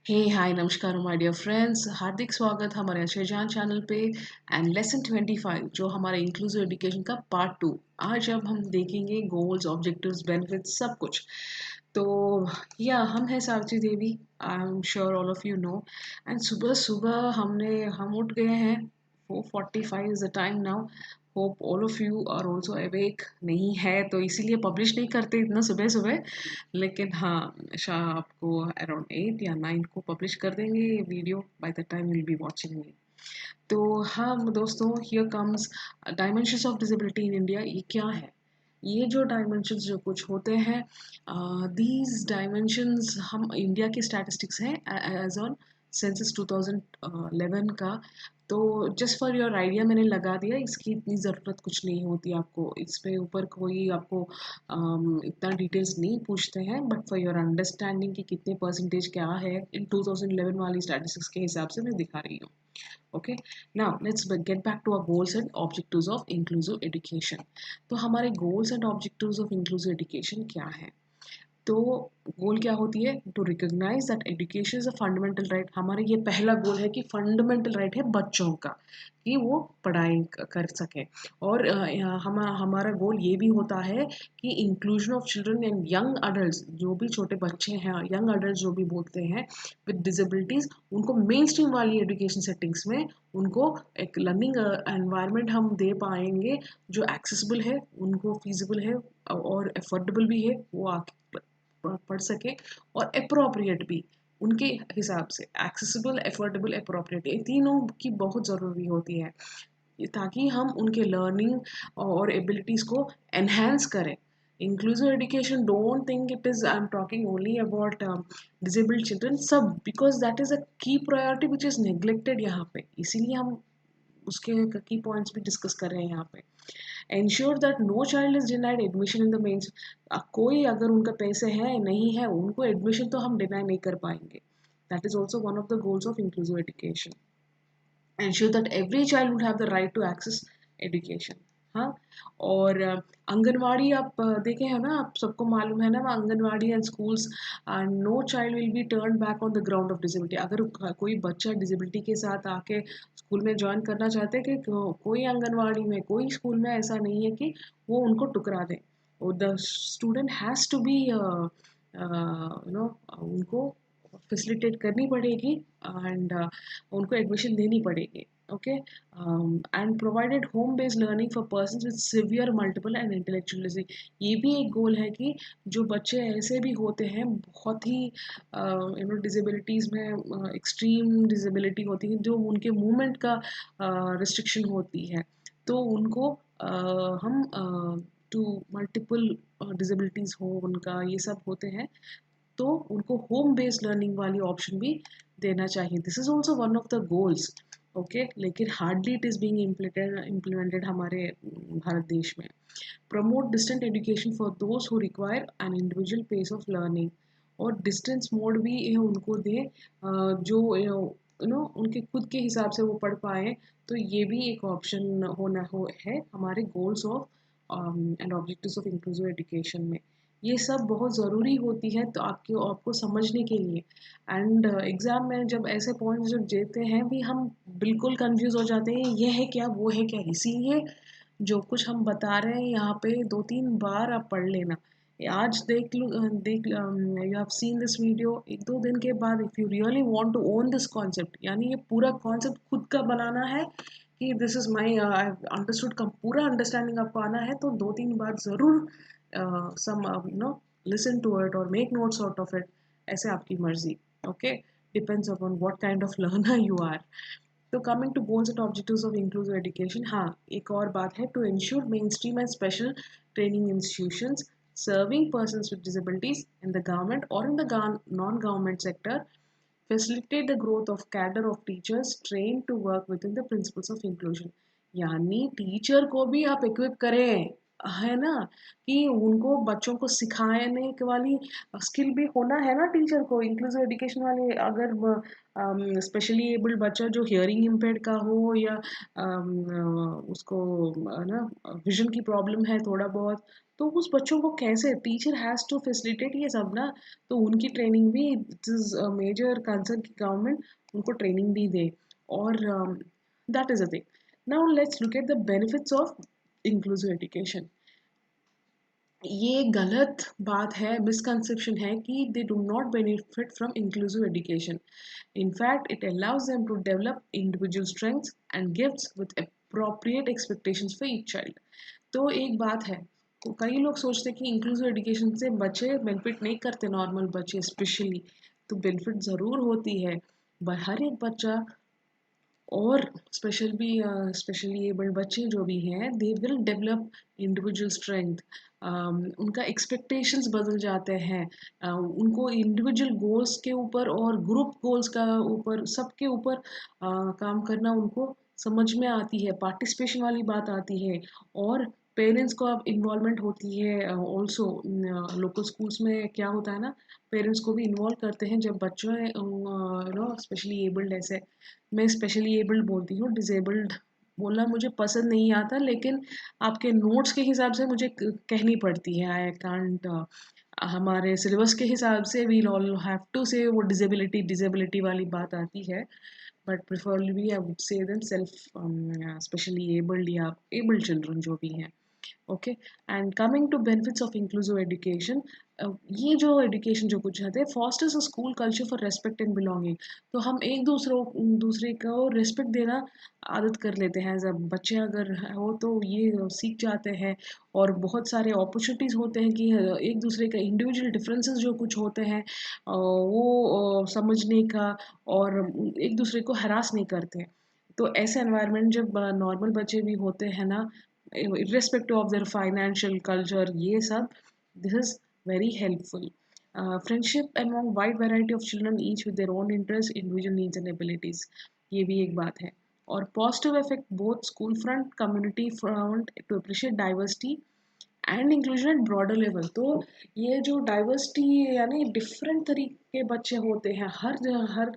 हे हाय नमस्कार my dear friends, हार्दिक स्वागत हमारे अशेजान चैनल पे। एंड लेसन 25 जो हमारे इंक्लूसिव एजुकेशन का पार्ट 2। आज अब हम देखेंगे गोल्स, ऑब्जेक्टिव्स, बेनिफिट्स, सब कुछ। तो या हम हैं Savitri Devi. I am sure all of you know. And सुबह सुबह हम उठ गए हैं। 4:45 is the time now. Hope all of you are also awake. नहीं है तो इसीलिए पब्लिश नहीं करते इतना सुबह सुबह। लेकिन हाँ, आपको अराउंड 8 या 9 को पब्लिश कर देंगे ये video by the time will be watching me. तो हाँ दोस्तों, here comes dimensions of disability in India. ये क्या है? ये जो डायमेंशंस जो कुछ होते हैं, दीज डायमेंशंस हम इंडिया के स्टैटिस्टिक्स हैं एज ऑन सेंसस 2011 का। तो जस्ट फॉर योर आइडिया मैंने लगा दिया, इसकी इतनी ज़रूरत कुछ नहीं होती आपको। इस पे ऊपर कोई आपको इतना डिटेल्स नहीं पूछते हैं, बट फॉर योर अंडरस्टैंडिंग कि कितने परसेंटेज क्या है इन 2011 वाली स्टैटिस्टिक्स के हिसाब से मैं दिखा रही हूँ। Okay, now let's get back to our goals and objectives of inclusive education. तो हमारे goals and objectives of inclusive education क्या है? तो गोल क्या होती है? To recognise that education is a fundamental right. हमारा ये पहला गोल है कि फंडामेंटल राइट है बच्चों का, कि वो पढ़ाई कर सकें। और हमारा गोल ये भी होता है कि inclusion of children and young adult, जो भी छोटे बच्चे हैं, यंग अडल्ट जो भी बोलते हैं, विद डिसेबिलिटीज, उनको मेन स्ट्रीम वाली एजुकेशन सेटिंग्स में उनको एक लर्निंग एनवायरनमेंट हम दे पाएंगे जो एक्सेसिबल है, उनको फीजिबल है और अफोर्डेबल भी है, वो आके पढ़ सके। और अप्रोप्रिएट भी उनके हिसाब से, एक्सेसिबल, अफोर्डेबल, अप्रोप्रिएट, ये तीनों की बहुत ज़रूरी होती है ताकि हम उनके लर्निंग और एबिलिटीज़ को एनहेंस करें। Inclusive education, don't think it is I am talking only about disabled children, सब, बिकॉज दैट इज़ अ की प्रायोरिटी विच इज़ नेग्लेक्टेड यहाँ पे। इसीलिए हम उसके की पॉइंट्स भी डिस्कस कर रहे हैं यहाँ पे। Ensure that no child is denied admission in the mains। कोई अगर उनका पैसे है नहीं है, उनको एडमिशन तो हम डिनाई नहीं कर पाएंगे। That is also one of the goals of inclusive education. Ensure that every child would have the right to access education। हाँ, और आंगनवाड़ी आप देखे हैं ना, आप सबको मालूम है ना, anganwadi and schools, no child will be turn back on the ground of disability. अगर कोई बच्चा डिसेबिलिटी के साथ आके स्कूल में ज्वाइन करना चाहते हैं, कि कोई आंगनवाड़ी में, कोई स्कूल में ऐसा नहीं है कि वो उनको टुकरा दें। The student has to be उनको फैसिलिटेट करनी पड़ेगी एंड उनको एडमिशन देनी पड़ेगी। Okay, and provided home based learning for person with severe multiple and intellectual disease. ये भी एक गोल है कि जो बच्चे ऐसे भी होते हैं, बहुत ही डिसेबिलिटीज़ में, एक्सट्रीम डिसेबिलिटी होती है, जो उनके मूवमेंट का रिस्ट्रिक्शन होती है, तो उनको हम टू मल्टीपल डिसेबिलिटीज़ हो उनका, ये सब होते हैं, तो उनको होम बेस्ड लर्निंग वाली ऑप्शन भी देना चाहिए। This is also one of the goals. Okay, लेकिन hardly it is being implemented हमारे भारत देश में। Promote distant education for those who require an individual pace of learning. और डिस्टेंस मोड भी उनको दे, जो उनके खुद के हिसाब से वो पढ़ पाए। तो ये भी एक ऑप्शन है हमारे goals of and objectives of inclusive education में। ये सब बहुत ज़रूरी होती है तो आपको समझने के लिए। एंड एग्ज़ाम में जब ऐसे पॉइंट्स जब देते हैं भी, हम बिल्कुल कंफ्यूज हो जाते हैं, ये है क्या, वो है क्या। इसीलिए जो कुछ हम बता रहे हैं यहाँ पे, 2-3 बार आप पढ़ लेना। आज देख you have seen this video, 1-2 दिन के बाद if you really want to own this concept, यानी ये पूरा कॉन्सेप्ट खुद का बनाना है कि this is my I understood का पूरा अंडरस्टैंडिंग आपको आना है, तो 2-3 बार ज़रूर सम लिसन टू इट और make notes out of it. ऐसे आपकी मर्जी। Okay, depends upon what kind of learner you are. तो coming to goals and objectives of inclusive education, हाँ, एक और बात है, to ensure mainstream and special training institutions serving persons with disabilities in the government or in the non-government sector, facilitate the growth of cadre of teachers trained to work within the principles of inclusion। यानी teacher को भी आप equip करें है ना, कि उनको बच्चों को सिखाने के वाली स्किल भी होना है ना टीचर को। इंक्लूसिव एजुकेशन वाले अगर स्पेशली एबल्ड बच्चा जो हियरिंग इम्पेयर्ड का हो या उसको ना विजन की प्रॉब्लम है थोड़ा बहुत, तो उस बच्चों को कैसे टीचर हैज़ टू फैसिलिटेट ये सब ना। तो उनकी ट्रेनिंग भी, इट इज़ मेजर कंसर्न की गवर्नमेंट उनको ट्रेनिंग भी दे। और that is a thing. Now let's look at the benefits of inclusive education. ये गलत बात है, मिसकंसेप्शन है कि they do not benefit from inclusive education. In fact, it allows them to develop individual strengths and gifts with appropriate expectations for each child. तो एक बात है, तो कई लोग सोचते हैं कि इंक्लूसिव एजुकेशन से बच्चे बेनिफिट नहीं करते, नॉर्मल बच्चे स्पेशली। तो बेनिफिट ज़रूर होती है, पर हर एक बच्चा, और स्पेशली एबल्ड बच्चे जो भी हैं, they will develop individual strength. उनका एक्सपेक्टेशंस बदल जाते हैं। उनको इंडिविजुअल गोल्स के ऊपर और ग्रुप गोल्स का ऊपर, सबके ऊपर काम करना उनको समझ में आती है, पार्टिसिपेशन वाली बात आती है। और पेरेंट्स को अब इन्वॉल्वमेंट होती है ऑल्सो। लोकल स्कूल्स में क्या होता है ना, पेरेंट्स को भी इन्वॉल्व करते हैं जब बच्चों स्पेशली एबल्ड, ऐसे मैं स्पेशली एबल्ड बोलती हूँ, डिसेबल्ड बोलना मुझे पसंद नहीं आता, लेकिन आपके नोट्स के हिसाब से मुझे कहनी पड़ती है। आई कांट, हमारे सिलेबस के हिसाब से वी ऑल हैव टू से वो डिसेबिलिटी डिसेबिलिटी वाली बात आती है। But preferably I would say then self specially abled या एबल्ड चिल्ड्रन जो भी हैं। Okay. And coming to benefits of inclusive education, ये जो एजुकेशन जो कुछ है fosters a school culture for respect and belonging. तो हम एक दूसरे को रिस्पेक्ट देना आदत कर लेते हैं। जब बच्चे अगर हो तो ये सीख जाते हैं। और बहुत सारे अपॉर्चुनिटीज़ होते हैं कि एक दूसरे का इंडिविजुअल डिफरेंसेस जो कुछ होते हैं वो समझने का, और एक दूसरे को हरास नहीं करते। तो ऐसे एनवायरनमेंट जब नॉर्मल बच्चे भी होते हैं ना, irrespective of their financial culture, ये सब, this is very helpful. Friendship among wide variety of children, each with their own interests, individual needs and abilities, ये भी एक बात है। और positive effect both school front, community front to appreciate diversity and inclusion at broader level. तो ये जो diversity, यानी डिफरेंट तरीके के बच्चे होते हैं, हर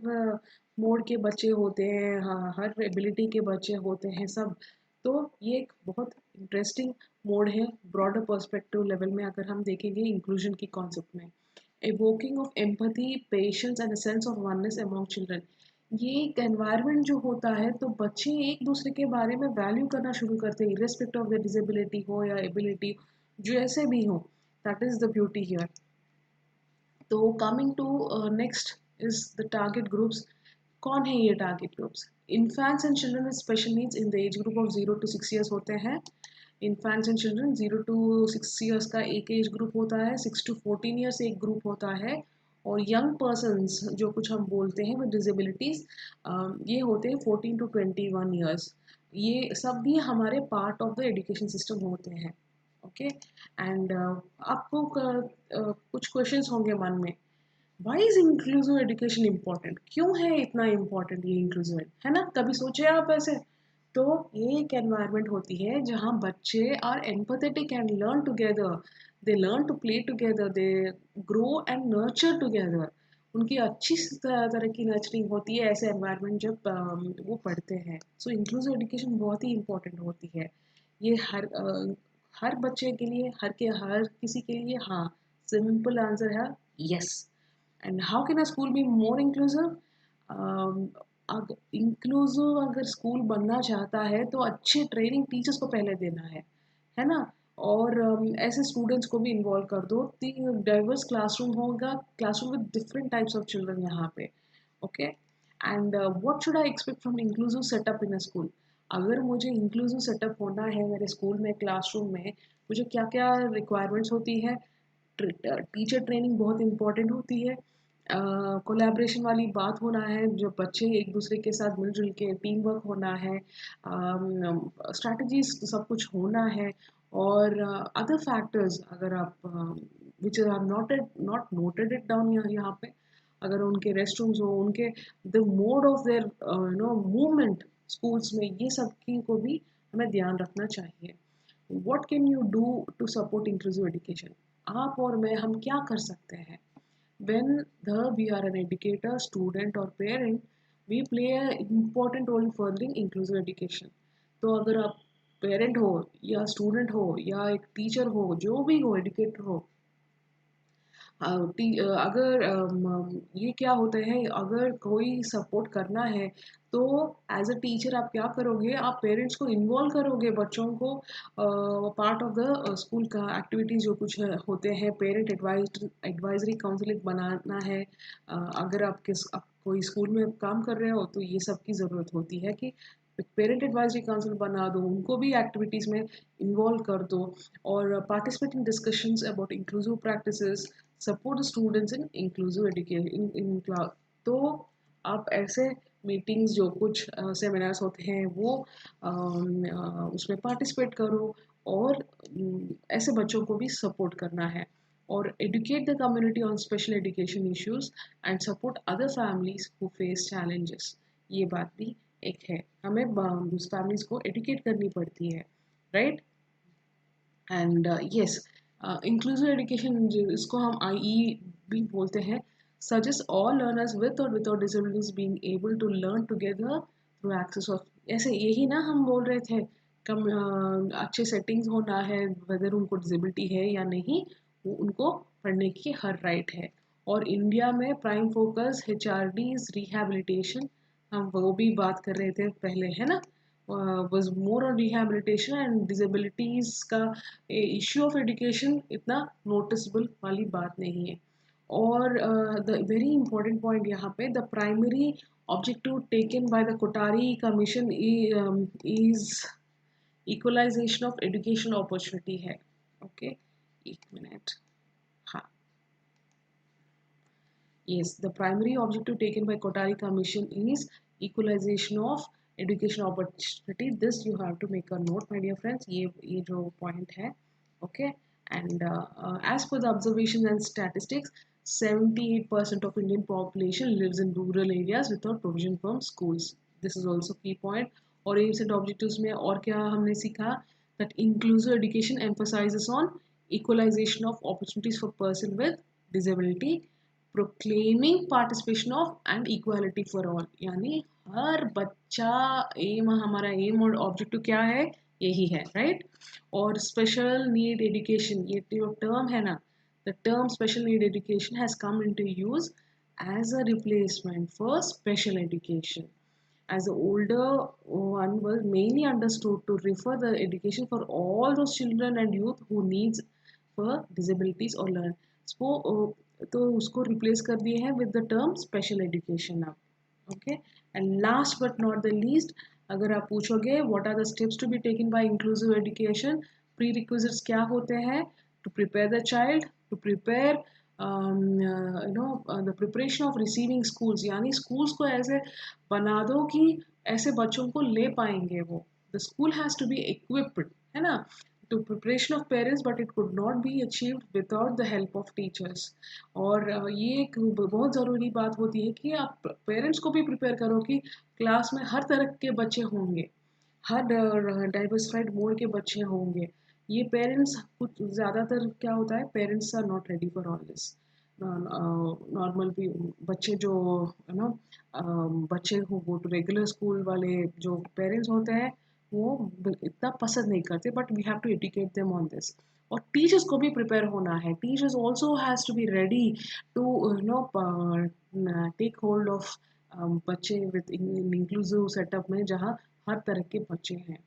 मोड के बच्चे होते हैं, हाँ, हर एबिलिटी के बच्चे होते हैं सब। तो ये एक बहुत इंटरेस्टिंग मोड है ब्रॉडर पर्सपेक्टिव लेवल में, अगर हम देखेंगे इंक्लूजन की कॉन्सेप्ट में। Evoking of empathy, patience and sense of oneness among children. ये एक एनवायरनमेंट जो होता है, तो बच्चे एक दूसरे के बारे में वैल्यू करना शुरू करते हैं, इरेस्पेक्ट ऑफ द डिसेबिलिटी हो या एबिलिटी, जैसे भी हो। That is the beauty here. तो coming to next is the target groups. कौन है ये target groups? Infants and children with special needs in the age group of 0 to 6 years होते हैं। Infants and children 0 to 6 years का एक age group होता है, 6 to 14 years एक ग्रुप होता है। और यंग पर्सनस जो कुछ हम बोलते हैं विद डिजेबिलिटीज, ये होते हैं 14 to 21 years। ये सब भी हमारे part of the education system होते हैं। ओके। एंड आपको कुछ क्वेश्चंस होंगे मन में, why is inclusive education important? क्यों है इतना इम्पोर्टेंट ये इंक्लूसिव, है ना? कभी सोचे आप ऐसे? तो ये एक एनवायरनमेंट होती है जहाँ बच्चे are empathetic and learn together, they learn to play together, they grow and nurture together. उनकी अच्छी तरह की नर्चरिंग होती है ऐसे एनवायरनमेंट जब वो पढ़ते हैं। सो इंक्लूसिव एजुकेशन बहुत ही इंपॉर्टेंट होती है। ये हर बच्चे के लिए, हर किसी के लिए, हाँ। सिंपल आंसर है yes. And how can a school be more inclusive? Inclusive अगर स्कूल बनना चाहता है तो अच्छे ट्रेनिंग टीचर्स को पहले देना है ना? और ऐसे स्टूडेंट्स को भी इन्वॉल्व कर दो। डाइवर्स क्लासरूम होगा, classroom with different types of children यहाँ पे। Okay. And what should I expect from inclusive setup in a school? अगर मुझे इंक्लूसिव सेटअप होना है मेरे स्कूल में, क्लासरूम में, मुझे क्या क्या रिक्वायरमेंट्स होती है? टीचर ट्रेनिंग बहुत इंपॉर्टेंट होती है। कोलैबोरेशन वाली बात होना है, जो बच्चे एक दूसरे के साथ मिलजुल के टीम वर्क होना है, स्ट्रैटेजीज सब कुछ होना है। और अदर फैक्टर्स अगर आप which are not noted it down यहाँ पे, अगर उनके रेस्ट रूम्स हो, उनके the mode of their movement schools में, ये सब की को भी हमें ध्यान रखना चाहिए। What can you do to support inclusive education? आप और मैं हम क्या कर सकते हैं? when we are an educator, student or parent, we play an important role in furthering inclusive education. तो अगर आप पेरेंट हो या स्टूडेंट हो या एक टीचर हो, जो भी हो, एजुकेटर हो, अगर ये क्या होता है, अगर कोई सपोर्ट करना है तो एज अ टीचर आप क्या करोगे, आप पेरेंट्स को इन्वॉल्व करोगे, बच्चों को पार्ट ऑफ द स्कूल का एक्टिविटीज़ जो कुछ होते हैं, पेरेंट एडवाइजरी काउंसलिंग बनाना है। अगर आप कोई स्कूल में काम कर रहे हो तो ये सब की ज़रूरत होती है कि पेरेंट एडवाइजरी काउंसिल बना दो, उनको भी एक्टिविटीज़ में इन्वॉल्व कर दो, और participate in discussions about inclusive practices, support students in inclusive education in class. तो आप ऐसे मीटिंग्स जो कुछ सेमिनार्स होते हैं वो उसमें पार्टिसिपेट करो, और ऐसे बच्चों को भी सपोर्ट करना है, और educate the community on special education issues and support other families who face challenges. ये बात भी एक है, हमें फैमिलीज को एडुकेट करनी पड़ती है, right? And yes, inclusive education इसको हम आई भी बोलते हैं, सजेस्ट ऑल लर्नर्स विद और without disabilities being able to learn together through access of, ऐसे यही ना हम बोल रहे थे, कम अच्छे सेटिंग्स होना है, वेदर उनको डिसेबिलिटी है या नहीं, वो उनको पढ़ने की हर राइट है। और इंडिया में प्राइम फोकस HRD's रिहैबिलिटेशन, हम वो भी बात कर रहे थे पहले, है ना, was more on rehabilitation and disabilities का इश्यू ऑफ एजुकेशन इतना नोटिसबल वाली बात नहीं है। और द वेरी इंपॉर्टेंट पॉइंट यहाँ पे, the primary objective taken by the Kothari commission is equalisation of education opportunity है। ओके, एक मिनट। हाँ, yes, the primary objective taken by Kotari Commission is equalization of education opportunity. This you have to make a note, my dear friends. ये जो point है, okay. And as per the observations and statistics, 78% of Indian population lives in rural areas without provision from schools. This is also key point. और aims and objectives में और क्या हमने सीखा, that inclusive education emphasizes on equalization of opportunities for person with disability, proclaiming participation of and equality for all, यानी हर बच्चा, M, हमारा M और ऑब्जेक्टिव क्या है, यही है, राइट? और स्पेशल नीड एजुकेशन, ये जो टर्म है ना, the term special need education has come into use as a replacement for special education, as the older one was mainly understood to refer the education for all those children and youth who needs for disabilities or learn, तो उसको replace कर दिए हैं with the term special education अब। Okay, and last but not the least, अगर आप पूछोगे what are the steps to be taken by inclusive education, prerequisites क्या होते हैं to prepare the child, to prepare the preparation of receiving schools, यानी schools को ऐसे बना दो कि ऐसे बच्चों को ले पाएंगे वो, the school has to be equipped, है ना, to preparation of parents, but it could not be achieved without the help of teachers. और ये एक बहुत ज़रूरी बात होती है कि आप पेरेंट्स को भी प्रिपेयर करो कि क्लास में हर तरह के बच्चे होंगे, हर डाइवर्सिफाइड मोड के बच्चे होंगे। ये पेरेंट्स कुछ ज़्यादातर क्या होता है, parents are not ready for all this. Normal भी बच्चे जो है ना, बच्चे को गो टू रेगुलर स्कूल वाले जो पेरेंट्स होते हैं वो इतना पसंद नहीं करते, but we have to educate them on this. और टीचर्स को भी प्रिपेयर होना है, teachers also has to be ready to take hold of बच्चे विद इंक्लूसिव सेटअप में जहाँ हर तरह के बच्चे हैं।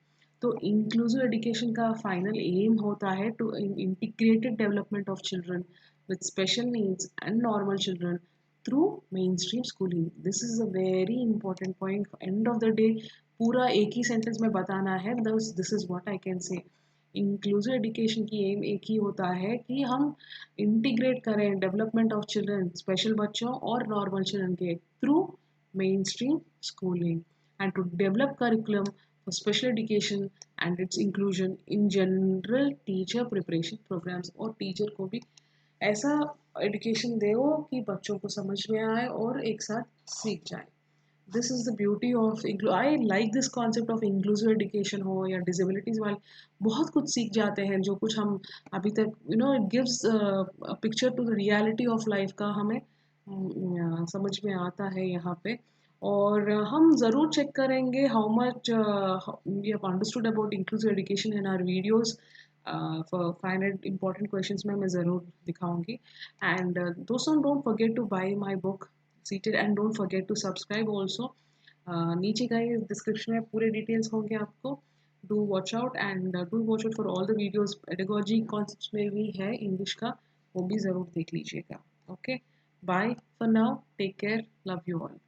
तो इंक्लूसिव एजुकेशन का फाइनल एम होता है to integrated development of children with special needs and normal children through mainstream schooling. This is a very important point. End of the day, पूरा एक ही सेंटेंस में बताना है, this is what I can say. Inclusive education की M एक ही होता है कि हम इंटीग्रेट करें डेवलपमेंट ऑफ चिल्ड्रन, स्पेशल बच्चों और नॉर्मल चिल्ड्रन के through mainstream schooling, and to develop curriculum for special education and its inclusion in general teacher preparation programmes. और टीचर को भी ऐसा एजुकेशन दो कि बच्चों को समझ में आए और एक साथ सीख जाए। This is the beauty of I like this concept of inclusive education हो या डिसेबिलिटीज़ वाले, बहुत कुछ सीख जाते हैं जो कुछ हम अभी तक it gives picture to the reality of life का हमें समझ में आता है यहाँ पे। और हम ज़रूर चेक करेंगे how much we have understood about inclusive education in our videos. For 500 important questions में मैं ज़रूर दिखाऊंगी। एंड दोस्तों, don't forget to buy my book seated and don't forget to subscribe also. नीचे का ये डिस्क्रिप्शन में पूरे डिटेल्स होंगे आपको। Do watch out and do watch out for all the videos. Pedagogy concepts में भी है इंग्लिश का, वो भी ज़रूर देख लीजिएगा। Okay, bye for now, take care, love you all.